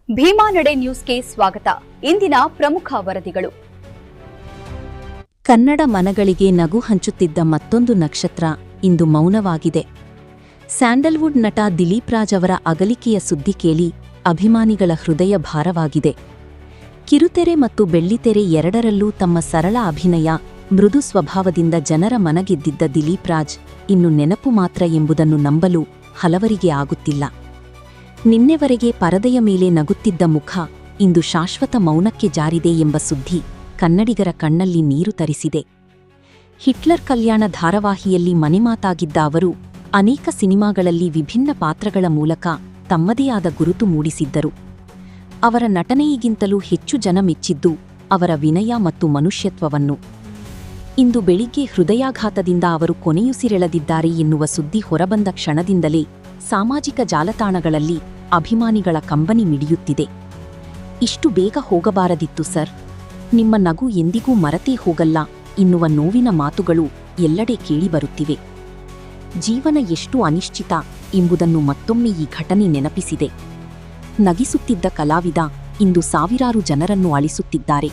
ಭೀಮಾ ನಡೆ ನ್ಯೂಸ್ಗೆ ಸ್ವಾಗತ. ಇಂದಿನ ಪ್ರಮುಖ ವರದಿಗಳು. ಕನ್ನಡ ಮನಗಳಿಗೆ ನಗು ಹಂಚುತ್ತಿದ್ದ ಮತ್ತೊಂದು ನಕ್ಷತ್ರ ಇಂದು ಮೌನವಾಗಿದೆ. ಸ್ಯಾಂಡಲ್ವುಡ್ ನಟ ದಿಲೀಪ್ ರಾಜ್ ಅವರ ಅಗಲಿಕೆಯ ಸುದ್ದಿ ಕೇಳಿ ಅಭಿಮಾನಿಗಳ ಹೃದಯ ಭಾರವಾಗಿದೆ. ಕಿರುತೆರೆ ಮತ್ತು ಬೆಳ್ಳಿತೆರೆ ಎರಡರಲ್ಲೂ ತಮ್ಮ ಸರಳ ಅಭಿನಯ, ಮೃದು ಸ್ವಭಾವದಿಂದ ಜನರ ಮನಗೆದ್ದಿದ್ದ ದಿಲೀಪ್ ರಾಜ್ ಇನ್ನು ನೆನಪು ಮಾತ್ರ ಎಂಬುದನ್ನು ನಂಬಲು ಹಲವರಿಗೆ ಆಗುತ್ತಿಲ್ಲ. ನಿನ್ನೆವರೆಗೆ ಪರದೆಯ ಮೇಲೆ ನಗುತ್ತಿದ್ದ ಮುಖ ಇಂದು ಶಾಶ್ವತ ಮೌನಕ್ಕೆ ಜಾರಿದೆ ಎಂಬ ಸುದ್ದಿ ಕನ್ನಡಿಗರ ಕಣ್ಣಲ್ಲಿ ನೀರು ತರಿಸಿದೆ. ಹಿಟ್ಲರ್ ಕಲ್ಯಾಣ ಧಾರಾವಾಹಿಯಲ್ಲಿ ಮನೆಮಾತಾಗಿದ್ದ ಅವರು ಅನೇಕ ಸಿನಿಮಾಗಳಲ್ಲಿ ವಿಭಿನ್ನ ಪಾತ್ರಗಳ ಮೂಲಕ ತಮ್ಮದೇ ಆದ ಗುರುತು ಮೂಡಿಸಿದ್ದರು. ಅವರ ನಟನೆಯಿಗಿಂತಲೂ ಹೆಚ್ಚು ಜನ ಮೆಚ್ಚಿದ್ದು ಅವರ ವಿನಯ ಮತ್ತು ಮನುಷ್ಯತ್ವವನ್ನು. ಇಂದು ಬೆಳಿಗ್ಗೆ ಹೃದಯಾಘಾತದಿಂದ ಅವರು ಕೊನೆಯುಸಿರೆಳೆದಿದ್ದಾರೆ ಎನ್ನುವ ಸುದ್ದಿ ಹೊರಬಂದ ಕ್ಷಣದಿಂದಲೇ ಸಾಮಾಜಿಕ ಜಾಲತಾಣಗಳಲ್ಲಿ ಅಭಿಮಾನಿಗಳ ಕಂಬನಿ ಮಿಡಿಯುತ್ತಿದೆ. ಇಷ್ಟು ಬೇಗ ಹೋಗಬಾರದಿತ್ತು ಸರ್, ನಿಮ್ಮ ನಗು ಎಂದಿಗೂ ಮರೆತೇ ಹೋಗಲ್ಲ ಎನ್ನುವ ನೋವಿನ ಮಾತುಗಳು ಎಲ್ಲೆಡೆ ಕೇಳಿಬರುತ್ತಿವೆ. ಜೀವನ ಎಷ್ಟು ಅನಿಶ್ಚಿತ ಎಂಬುದನ್ನು ಮತ್ತೊಮ್ಮೆ ಈ ಘಟನೆ ನೆನಪಿಸಿದೆ. ನಗಿಸುತ್ತಿದ್ದ ಕಲಾವಿದ ಇಂದು ಸಾವಿರಾರು ಜನರನ್ನು ಅಳಿಸುತ್ತಿದ್ದಾರೆ.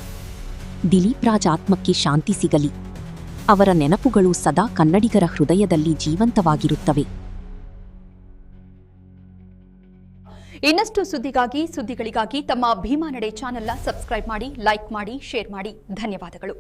ದಿಲೀಪ್ ರಾಜ್ ಆತ್ಮಕ್ಕೆ ಶಾಂತಿ ಸಿಗಲಿ. ಅವರ ನೆನಪುಗಳು ಸದಾ ಕನ್ನಡಿಗರ ಹೃದಯದಲ್ಲಿ ಜೀವಂತವಾಗಿರುತ್ತವೆ. ಇನ್ನಷ್ಟು ಸುದ್ದಿಗಳಿಗಾಗಿ ತಮ್ಮ ಭೀಮಾ ನಡೆ ಚಾನೆಲ್ನ ಸಬ್ಸ್ಕ್ರೈಬ್ ಮಾಡಿ, ಲೈಕ್ ಮಾಡಿ, ಶೇರ್ ಮಾಡಿ. ಧನ್ಯವಾದಗಳು.